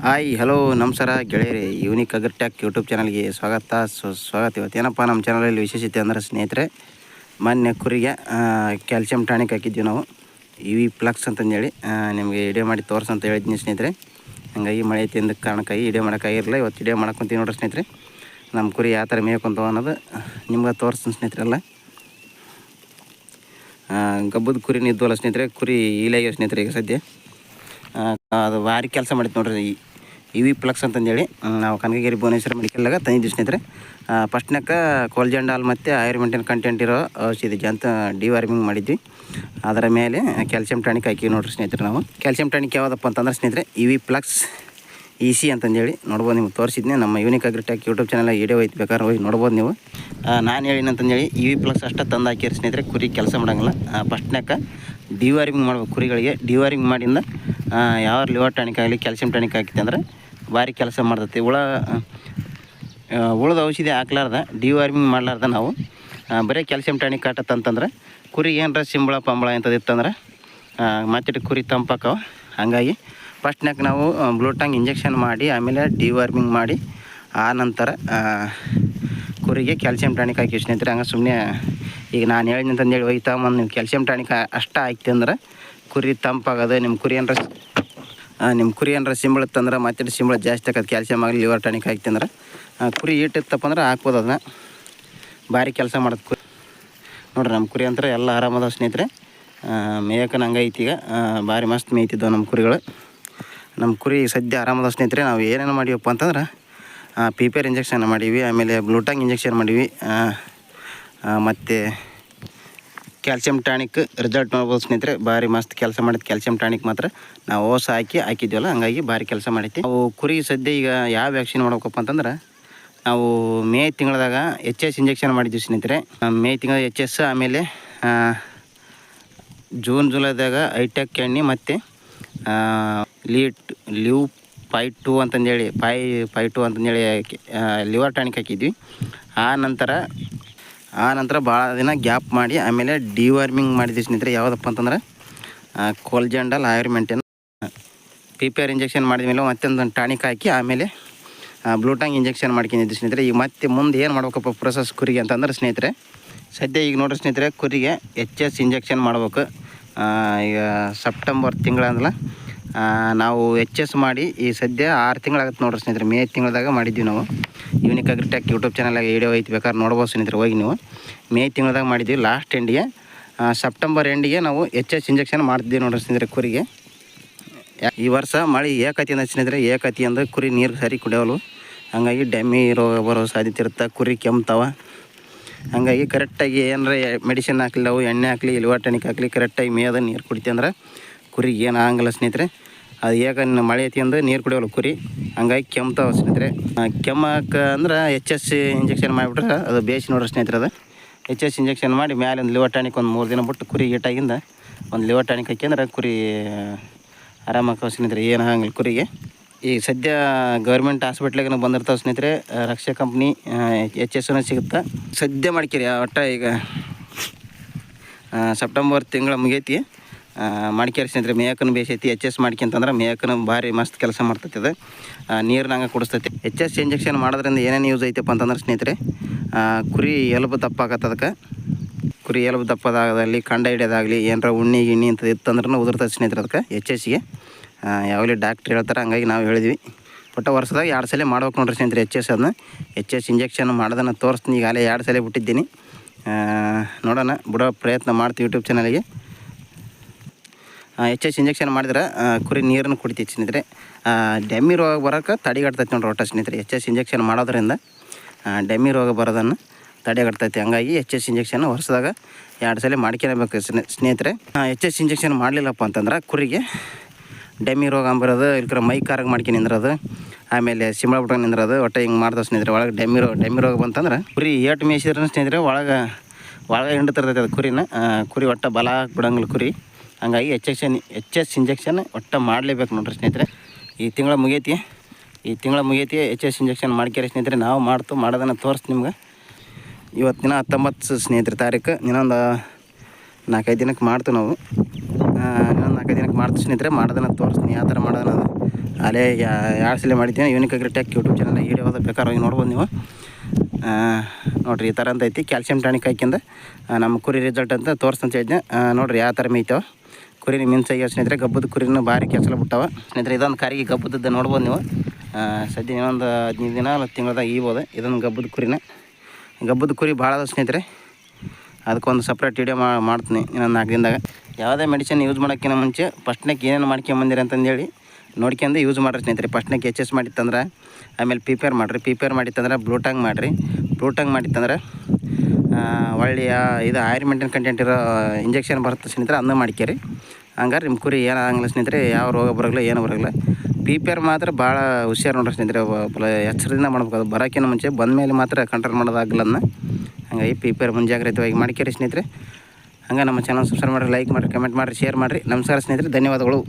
Hi hello ನಮಸ್ಕಾರ ಗೆಳೆಯರಿ. Unique agritech YouTube ಚಾನಲ್ಗೆ ಸ್ವಾಗತ. ಇವತ್ತೇನಪ್ಪ ನಮ್ಮ ಚಾನಲಲ್ಲಿ ವಿಶೇಷತೆ ಅಂದರೆ ಸ್ನೇಹಿತರೆ, ಮೊನ್ನೆ ಕುರಿಗೆ ಕ್ಯಾಲ್ಸಿಯಂ ಟಾನಿಕ್ ಹಾಕಿದ್ವಿ ನಾವು UV ಪ್ಲಕ್ಸ್ ಅಂತಂದೇಳಿ ನಿಮಗೆ ವಿಡಿಯೋ ಮಾಡಿ ತೋರಿಸಂತ ಹೇಳಿದ್ದೀನಿ ಸ್ನೇಹಿತರೆ. ಹಾಗಾಗಿ ಮಳೆ ತಿಂದ ಕಾರಣಕ್ಕಾಗಿ ವಿಡಿಯೋ ಮಾಡೋಕ್ಕಾಗಿರಲಿಲ್ಲ. ಇವತ್ತು ವಿಡಿಯೋ ಮಾಡ್ಕೊತೀವಿ ನೋಡ್ರಿ ಸ್ನೇಹಿತರೆ. ನಮ್ಮ ಕುರಿ ಯಾವ ಥರ ಮೇಯ್ಕೊಂತ ಅನ್ನೋದು ನಿಮ್ಗೆ ತೋರಿಸ್ತೀನಿ ಸ್ನೇಹಿತರೆಲ್ಲ. ಗಬ್ಬದ ಕುರಿನ ಇದ್ವಲ್ಲ ಸ್ನೇಹಿತರೆ, ಕುರಿ ಈಲಾಗ್ಯಾವ ಸ್ನೇಹಿತರೆ. ಈಗ ಸದ್ಯ ಅದು ಭಾರಿ ಕೆಲಸ ಮಾಡಿತ್ತು ನೋಡ್ರಿ. UV ಪ್ಲಕ್ಸ್ ಅಂತಂದೇಳಿ ನಾವು ಕನಕಗಿರಿ ಭುವನೇಶ್ವರ ಮೆಡಿಕಲ್ದಾಗ ತಂದಿದ್ವಿ ಸ್ನೇಹಿತರೆ. ಫಸ್ಟ್ನಾಗ ಕೋಲ್ಜೆಂಡಾಲ್ ಮತ್ತು ಆಯುರ್ಮೆಂಟಿನ ಕಂಟೆಂಟ್ ಇರೋ ಔಷಧಿ ಅಂತ ಡಿವಾರ್ಮಿಂಗ್ ಮಾಡಿದ್ವಿ. ಅದರ ಮೇಲೆ ಕ್ಯಾಲ್ಸಿಯಂ ಟಾನಿಕ್ ಹಾಕಿ ನೋಡ್ರಿ ಸ್ನೇಹಿತರೆ. ನಾವು ಕ್ಯಾಲ್ಸಿಯಂ ಟಾನಿಕ್ ಯಾವುದಪ್ಪ ಅಂತಂದ್ರೆ ಸ್ನೇಹಿತರೆ UV ಪ್ಲಕ್ಸ್ EC ಅಂತಂದೇಳಿ ನೋಡ್ಬೋದು. ನಿಮ್ಗೆ ತೋರಿಸಿದ್ನಿ ನಮ್ಮ unique agritech YouTube channel video ಐತಿ, ಬೇಕಾದ್ರೆ ಹೋಗಿ ನೋಡ್ಬೋದು ನೀವು. ನಾನು ಹೇಳಿನಂತಂದೇಳಿ UV ಪ್ಲಕ್ಸ್ ಅಷ್ಟೇ ತಂದು ಹಾಕಿರಿ ಸ್ನೇಹಿತರೆ. ಕುರಿ ಕೆಲಸ ಮಾಡೋಂಗಿಲ್ಲ. ಫಸ್ಟ್ನಾಗ ಡಿವಾರ್ಮಿಂಗ್ ಮಾಡ್ಬೇಕು ಕುರಿಗಳಿಗೆ. ಡಿವಾರ್ಮಿಂಗ್ ಮಾಡಿಂದ ಯಾವ ಲಿವರ್ ಟಾನಿಕ್ ಆಗಲಿ ಕ್ಯಾಲ್ಸಿಯಂ ಟಾನಿಕ್ ಹಾಕಿತ್ತು ಅಂದ್ರೆ ಭಾರಿ ಕೆಲಸ ಮಾಡ್ತೈತಿ. ಉಳದ ಔಷಧಿ ಹಾಕ್ಲಾರ್ದ ಡಿವಾರ್ಮಿಂಗ್ ಮಾಡ್ಲಾರ್ದ ನಾವು ಬರೀ ಕ್ಯಾಲ್ಸಿಯಂ ಟಾನಿಕ್ ಕಾಟತ್ತಂತಂದ್ರೆ ಕುರಿ ಏನರ ಸಿಂಬಳ ಪಂಬಳ ಇಂಥದಿತ್ತಂದ್ರೆ ಮತ್ತೆ ಕುರಿ ತಂಪಾಕವ. ಹಾಗಾಗಿ ಫಸ್ಟ್ನಾಗ ನಾವು ಬ್ಲೂಟಾಂಗ್ ಇಂಜೆಕ್ಷನ್ ಮಾಡಿ ಆಮೇಲೆ ಡಿವಾರ್ಮಿಂಗ್ ಮಾಡಿ ಆ ನಂತರ ಕುರಿಗೆ ಕ್ಯಾಲ್ಸಿಯಂ ಟಾನಿಕ್ ಹಾಕಿ ಸ್ನೇಹಿತರೆ. ಹಂಗೆ ಸುಮ್ಮನೆ ಈಗ ನಾನು ಹೇಳಿದ ಅಂತಂದೇಳಿ ಒಯ್ತಾ ಒಂದು ನೀವು ಕ್ಯಾಲ್ಸಿಯಂ ಟಾನಿಕ್ ಅಷ್ಟೇ ಹಾಕ್ತಿ ಅಂದ್ರೆ ಕುರಿ ತಂಪಾಗೋದು. ನಿಮ್ಮ ಕುರಿ ಏನಾರ ಸಿಂಬಳತ್ತಂದ್ರೆ ಮತ್ತೆ ಸಿಂಬಳ ಜಾಸ್ತಿ ಆಗೋದು. ಕ್ಯಾಲ್ಸಿಯಂ ಆಗಲಿ ಲಿವರ್ ಟಾನಿಕ್ ಹಾಕ್ತಿ ಅಂದ್ರೆ ಕುರಿ ಇಟ್ಟಿತ್ತಪ್ಪ ಅಂದ್ರೆ ಹಾಕ್ಬೋದು. ಅದನ್ನ ಭಾರಿ ಕೆಲಸ ಮಾಡೋದು ಕುರಿ ನೋಡ್ರಿ. ನಮ್ಮ ಕುರಿ ಅಂದ್ರೆ ಎಲ್ಲ ಆರಾಮದ ಸ್ನೇಹಿತರೆ. ಮೇಯಕನ ಹಂಗೈತಿ. ಈಗ ಭಾರಿ ಮಸ್ತ್ ಮೇಯ್ತಿದ್ದವು ನಮ್ಮ ಕುರಿಗಳು. ನಮ್ಮ ಕುರಿ ಸದ್ಯ ಆರಾಮದ ಸ್ನೇಹಿತರೆ. ನಾವು ಏನೇನು ಮಾಡೀವಪ್ಪ ಅಂತಂದ್ರೆ PPR ಇಂಜೆಕ್ಷನ್ ಮಾಡೀವಿ, ಆಮೇಲೆ ಬ್ಲೂಟಾಂಗ್ ಇಂಜೆಕ್ಷನ್ ಮಾಡೀವಿ, ಮತ್ತು ಕ್ಯಾಲ್ಸಿಯಂ ಟಾನಿಕ್ ರಿಸಲ್ಟ್ ನೋಡ್ಬೋದು ಸ್ನೇಹಿತರೆ. ಭಾರಿ ಮಸ್ತ್ ಕೆಲಸ ಮಾಡಿದ್ದು ಕ್ಯಾಲ್ಸಿಯಂ ಟಾನಿಕ್ ಮಾತ್ರ ನಾವು ಹಾಕಿದ್ವಲ್ಲ, ಹಂಗಾಗಿ ಭಾರಿ ಕೆಲಸ ಮಾಡೈತಿ. ನಾವು ಕುರಿ ಸದ್ಯ ಈಗ ಯಾವ ವ್ಯಾಕ್ಸಿನ್ ಮಾಡ್ಬೇಕಪ್ಪ ಅಂತಂದ್ರೆ ನಾವು ಮೇ ತಿಂಗಳದಾಗ HS ಇಂಜೆಕ್ಷನ್ ಮಾಡಿದ್ವಿ ಸ್ನೇಹಿತರೆ. ಮೇ ತಿಂಗಳ HS, ಆಮೇಲೆ ಜೂನ್ ಜುಲೈದಾಗ ಐಟೆಕ್ ಎಣ್ಣೆ ಮತ್ತು ಲಿವ್ 5-2 ಅಂತಂದೇಳಿ 5-2 ಅಂತಂದೇಳಿ ಲಿವರ್ ಟಾನಿಕ್ ಹಾಕಿದ್ವಿ. ಆ ನಂತರ ಭಾಳ ದಿನ ಗ್ಯಾಪ್ ಮಾಡಿ ಆಮೇಲೆ ಡಿವಾರ್ಮಿಂಗ್ ಮಾಡಿದ್ವಿ ಸ್ನೇಹಿತರೆ. ಯಾವುದಪ್ಪ ಅಂತಂದ್ರೆ ಕೋಲ್ಜೆಂಡಾಲ್ ಆಯುರ್ಮೆಂಟಿನ PPR ಇಂಜೆಕ್ಷನ್ ಮಾಡಿದ್ಮೇಲೆ ಮತ್ತೊಂದು ಟಾನಿಕ್ ಹಾಕಿ ಆಮೇಲೆ ಬ್ಲೂಟಾಂಗ್ ಇಂಜೆಕ್ಷನ್ ಮಾಡ್ಕೊಂಡಿದ್ವಿ ಸ್ನೇಹಿತರೆ. ಈಗ ಮತ್ತೆ ಮುಂದೆ ಏನು ಮಾಡ್ಬೇಕಪ್ಪ ಪ್ರೊಸೆಸ್ ಕುರಿಗೆ ಅಂತಂದ್ರೆ ಸ್ನೇಹಿತರೆ, ಸದ್ಯ ಈಗ ನೋಡ್ರಿ ಸ್ನೇಹಿತರೆ, ಕುರಿಗೆ HS ಇಂಜೆಕ್ಷನ್ ಮಾಡ್ಬೇಕು. ಈಗ ಸೆಪ್ಟೆಂಬರ್ ತಿಂಗಳಂದ್ರೆ ನಾವು HS ಮಾಡಿ ಈ ಸದ್ಯ 6 ತಿಂಗಳಾಗುತ್ತೆ ನೋಡ್ರಿ ಸ್ನೇಹಿತರೆ. ಮೇ ತಿಂಗಳದಾಗ ಮಾಡಿದ್ವಿ ನಾವು. ಯೂನಿಕ್ ಅಗ್ರಿಟೆಕ್ ಯೂಟ್ಯೂಬ್ ಚಾನಲ್ಗೆ ವಿಡಿಯೋ ಐತಿ, ಬೇಕಾದ್ರೆ ನೋಡ್ಬೋದು ಸ್ನೇಹಿತರೆ. ಹೋಗಿ ನೀವು ಮೇ ತಿಂಗಳದಾಗ ಮಾಡಿದ್ವಿ. ಲಾಸ್ಟ್ ಎಂಡಿಗೆ ಸೆಪ್ಟೆಂಬರ್ ಎಂಡಿಗೆ ನಾವು HS ಇಂಜೆಕ್ಷನ್ ಮಾಡ್ತಿದ್ವಿ ನೋಡ್ರಿ ಸ್ನೇಹಿತರೆ ಕುರಿಗೆ. ಈ ವರ್ಷ ಮಳೆ ಏಕತಿಯಿಂದ ಸ್ನೇಹಿತರೆ, ಏಕತಿ ಕುರಿ ನೀರು ಸರಿ ಕುಡಿಯೋಲು. ಹಾಗಾಗಿ ಡೆಮ್ಮಿ ರೋಗ ಬರೋ ಸಾಧ್ಯತೆ ಇರುತ್ತೆ. ಕುರಿ ಕೆಮ್ತಾವ. ಹಾಗಾಗಿ ಕರೆಕ್ಟಾಗಿ ಏನಾರ ಮೆಡಿಸಿನ್ ಹಾಕಲಿ, ನಾವು ಎಣ್ಣೆ ಹಾಕಲಿ, ಲಿವರ್ ಟಾನಿಕ್ ಹಾಕಲಿ, ಕರೆಕ್ಟಾಗಿ ಮೇಯದ ನೀರು ಕುಡಿತೀವಿ ಅಂದ್ರೆ ಕುರಿಗೆ ಏನು ಆಗಂಗಿಲ್ಲ ಸ್ನೇಹಿತರೆ. ಅದು ಮಳೆ ಐತಿಂದ ನೀರು ಕುಡಿಯೋಲ್ಲ ಕುರಿ, ಹಂಗಾಗಿ ಕೆಮ್ತಾವ ಸ್ನೇಹಿತರೆ. ಕೆಮ್ಮಕ್ಕೆ ಅಂದ್ರೆ HS ಇಂಜೆಕ್ಷನ್ ಮಾಡಿಬಿಟ್ರೆ ಅದು ಬೇಯಿಸಿ ನೋಡ್ರಿ ಸ್ನೇಹಿತರೆ. ಅದು HS ಇಂಜೆಕ್ಷನ್ ಮಾಡಿ ಮೇಲೆ ಒಂದು ಲಿವರ್ ಟಾನಿಕ್ ಒಂದು 3 ದಿನ ಬಿಟ್ಟು ಕುರಿ ಈಟಾಗಿಂದ ಒಂದು ಲಿವರ್ ಟಾನಿಕ್ ಹಾಕಿಂದ್ರೆ ಕುರಿ ಆರಾಮಾಗ್ತಾವೆ ಸ್ನೇಹಿತರೆ. ಏನು ಆಗಂಗಿಲ್ಲ ಕುರಿಗೆ. ಈಗ ಸದ್ಯ ಗೌರ್ಮೆಂಟ್ ಹಾಸ್ಪಿಟ್ಲಿಗೆ ಬಂದಿರ್ತಾವೆ ಸ್ನೇಹಿತರೆ. ರಕ್ಷಾ ಕಂಪ್ನಿ HSನೂ ಸಿಗುತ್ತೆ. ಸದ್ಯ ಮಾಡ್ಕೇರಿ ಒಟ್ಟು ಈಗ ಸೆಪ್ಟೆಂಬರ್ ತಿಂಗಳ ಮುಗೈತಿ. ಮಾಡ್ಕ್ಯಾರ ಸ್ನೇಹಿತರೆ. ಮೇಯಕನ ಬೇಸೈತಿ. HS ಮಾಡ್ಕೊಂತಂದ್ರೆ ಮೇಯಕನ ಭಾರಿ ಮಸ್ತ್ ಕೆಲಸ ಮಾಡ್ತೈತಿ. ಅದು ನೀರಿನಂಗೆ ಕುಡಿಸ್ತೈತಿ. HS ಇಂಜೆಕ್ಷನ್ ಮಾಡೋದ್ರಿಂದ ಏನೇನು ಯೂಸ್ ಐತಪ್ಪ ಅಂತಂದ್ರೆ ಸ್ನೇಹಿತರೆ, ಕುರಿ ಎಲುಬು ದಪ್ಪ ಆಗತ್ತೆ. ಅದಕ್ಕೆ ಕುರಿ ಎಲುಬು ದಪ್ಪದಾಗಲಿ, ಕಂಡ ಹಿಡಿಯೋದಾಗಲಿ, ಏನಾರ ಉಣ್ಣಿ ಇಂಥದ್ದು ಇತ್ತಂದ್ರೂ ಉದುರ್ತದೆ ಸ್ನೇಹಿತರೆ. ಅದಕ್ಕೆ HSಗೆ ಯಾವಾಗಲೇ ಡಾಕ್ಟ್ರ್ ಹೇಳ್ತಾರೆ. ಹಂಗಾಗಿ ನಾವು ಹೇಳಿದ್ವಿ. ಒಟ್ಟು ವರ್ಷದಾಗ 2 ಸಲ ಮಾಡ್ಬೇಕು ನೋಡ್ರಿ ಸ್ನೇಹಿತರೆ HS. ಅದನ್ನ HS ಇಂಜೆಕ್ಷನ್ ಮಾಡೋದನ್ನು ತೋರಿಸ್ತೀನಿ. ಈಗಾಗಲೇ 2 ಸಲ ಬಿಟ್ಟಿದ್ದೀನಿ. ನೋಡೋಣ, ಬಿಡೋ ಪ್ರಯತ್ನ ಮಾಡ್ತೀವಿ ಯೂಟ್ಯೂಬ್ ಚಾನಲ್ಗೆ. HS ಇಂಜೆಕ್ಷನ್ ಮಾಡಿದ್ರೆ ಕುರಿ ನೀರನ್ನು ಕುಡಿತೈತಿ ಸ್ನೇಹಿತರೆ. ಡೆಮ್ಮಿ ರೋಗ ಬರೋಕೆ ತಡೆಗಟ್ತೈತಿ ನೋಡ್ರಿ ಒಟ್ಟು ಸ್ನೇಹಿತರೆ. HS ಇಂಜೆಕ್ಷನ್ ಮಾಡೋದ್ರಿಂದ ಡೆಮ್ಮಿ ರೋಗ ಬರೋದನ್ನು ತಡೆಗಟ್ತೈತಿ. ಹಂಗಾಗಿ HS ಇಂಜೆಕ್ಷನ್ ವರ್ಷದಾಗ 2 ಸಲ ಮಾಡ್ಕೊಳ್ಬೇಕು ಸ್ನೇಹಿತರೆ. HS ಇಂಜೆಕ್ಷನ್ ಮಾಡಲಿಲ್ಲಪ್ಪ ಅಂತಂದ್ರೆ ಕುರಿಗೆ ಡೆಮ್ಮಿ ರೋಗ ಅಂಬಿರೋದು, ಇಲ್ಕರ ಮೈ ಕಾರಾಗ ಮಾಡ್ಕೊಂಡು ನಿಂದ್ರೋದು, ಆಮೇಲೆ ಸಿಂಬಳ ಬಿಟ್ಕೊಂಡು ನಿಂದ್ರೋದು, ಒಟ್ಟು ಹಿಂಗೆ ಮಾಡ್ತಾವೆ ಸ್ನೇಹಿತರೆ. ಒಳಗೆ ಡೆಮ್ಮಿ ರೋಗ ಬಂತಂದ್ರೆ ಕುರಿ ಏಟು ಮೇಯಿಸಿದ್ರೆ ಸ್ನೇಹಿತರೆ ಒಳಗೆ ಹಿಂಡ್ತಿರ್ತೈತೆ ಅದು ಕುರಿನ. ಕುರಿ ಒಟ್ಟು ಬಲ ಬಿಡಂಗಿಲ್ಲ ಕುರಿ. ಹಂಗಾಗಿ HS ಇಂಜೆಕ್ಷನ್ ಒಟ್ಟು ಮಾಡಲೇಬೇಕು ನೋಡ್ರಿ ಸ್ನೇಹಿತರೆ. ಈ ತಿಂಗಳ ಮುಗೈತಿ. HS ಇಂಜೆಕ್ಷನ್ ಮಾಡ್ಕ್ಯಾರಿ ಸ್ನೇಹಿತರೆ. ನಾವು ಮಾಡೋದನ್ನು ತೋರಿಸ್ತು ನಿಮ್ಗೆ. ಇವತ್ತು ದಿನ 19 ಸ್ನೇಹಿತರೆ ತಾರೀಕು. ಇನ್ನೊಂದು 4-5 ದಿನಕ್ಕೆ ಮಾಡ್ತೀವಿ ನಾವು. ಇನ್ನೊಂದು ನಾಲ್ಕು ದಿನಕ್ಕೆ ಮಾಡ್ತೀನಿ ಸ್ನೇಹಿತರೆ. ಮಾಡೋದನ್ನು ತೋರಿಸ್ತೀನಿ ಯಾವ ಥರ ಮಾಡೋದನ್ನ. ಅಲ್ಲೇ 2 ಸಲ ಮಾಡಿದ್ದೀನಿ. Unique agritech YouTube channel video ಯಾವುದು ಬೇಕಾದ್ರೆ ಹೋಗಿ ನೋಡ್ಬೋದು ನೀವು. ನೋಡಿರಿ ಈ ಥರ ಅಂತ ಐತಿ. ಕ್ಯಾಲ್ಸಿಯಂ ಟಾನಿಕ್ ಹಾಕಿಂದ ನಮ್ಮ ಕುರಿ ರಿಸಲ್ಟ್ ಅಂತ ತೋರಿಸ್ತಂತ ಹೇಳಿದ್ದೆ. ನೋಡಿರಿ ಯಾವ ಥರ ಮೇಯ್ತಾವೆ ಕುರಿ ಮಿನ್ಸಾಗಿ ಸ್ನೇಹಿತರೆ. ಗಬ್ಬದ ಕುರಿನೂ ಭಾರಿ ಕೆಸಲು ಬಿಟ್ಟಾವ ಸ್ನೇಹಿತರೆ. ಇದೊಂದು ಕಾರಿಗೆ ಗಬ್ಬದ್ದು ನೋಡ್ಬೋದು ನೀವು. ಸದ್ಯ ಇನ್ನೊಂದು 15 ದಿನ ತಿಂಗಳದಾಗ ಈಬೋದು. ಇದೊಂದು ಗಬ್ಬದ ಕುರಿ ಭಾಳ ಅದ ಸ್ನೇಹಿತರೆ. ಅದಕ್ಕೊಂದು ಸಪ್ರೇಟ್ ವೀಡಿಯೋ ಮಾಡ್ತೀನಿ ಇನ್ನೊಂದು 4 ದಿನದಾಗ. ಯಾವುದೇ ಮೆಡಿಸಿನ್ ಯೂಸ್ ಮಾಡೋಕ್ಕಿಂತ ಮುಂಚೆ ಫಸ್ಟ್ನಾಗ ಏನೇನು ಮಾಡ್ಕೊಂಬಂದಿರಿ ಅಂತಂದೇಳಿ ನೋಡ್ಕೊಂಡು ಯೂಸ್ ಮಾಡಿರಿ ಸ್ನೇಹಿತರೆ. ಫಸ್ಟ್ನಾಗ HS ಮಾಡಿತ್ತಂದ್ರೆ ಆಮೇಲೆ PPR ಮಾಡಿರಿ. PPR ಮಾಡಿತ್ತಂದ್ರೆ ಬ್ಲೂಟಾಂಗ್ ಮಾಡಿರಿ. ಬ್ಲೂಟಾಂಗ್ ಮಾಡಿತ್ತಂದ್ರೆ ಒಳ್ಳೆಯ ಇದು ಆಯುರ್ಮೆಂಟಿನ ಕಂಟೆಂಟ್ ಇರೋ ಇಂಜೆಕ್ಷನ್ ಬರುತ್ತೆ ಸ್ನೇಹಿತರೆ. ಅದನ್ನ ಮಾಡ್ಕೇರಿ. ಹಂಗಾರೆ ನಿಮ್ಮ ಕುರಿ ಏನು ಆಗಂಗಿಲ್ಲ ಸ್ನೇಹಿತರೆ. ಯಾವ ರೋಗ ಬರೋಲ್ಲ ಏನು ಬರೋಲ್ಲ. PPR ಮಾತ್ರ ಭಾಳ ಹುಷಾರು ನೋಡ್ರಿ ಸ್ನೇಹಿತರೆ. ಎಚ್ಚರದಿಂದ ಮಾಡ್ಬೇಕು. ಅದು ಬರೋಕ್ಕಿಂತ ಮುಂಚೆ ಬಂದ ಮೇಲೆ ಮಾತ್ರ ಕಂಟ್ರೋಲ್ ಮಾಡೋದಾಗಲ್ಲ ಅದನ್ನ. ಹಂಗಾಗಿ PPR ಮುಂಜಾಗ್ರತೆಯಾಗಿ ಮಾಡ್ಕೇರಿ ಸ್ನೇಹಿತರೆ. ಹಂಗೆ ನಮ್ಮ ಚಾನಲ್ ಸಬ್ಸ್ಕ್ರೈಬ್ ಮಾಡಿರಿ, ಲೈಕ್ ಮಾಡಿರಿ, ಕಮೆಂಟ್ ಮಾಡಿರಿ, ಶೇರ್ ಮಾಡಿರಿ. ನಮಸ್ಕಾರ ಸ್ನೇಹಿತರೆ, ಧನ್ಯವಾದಗಳು.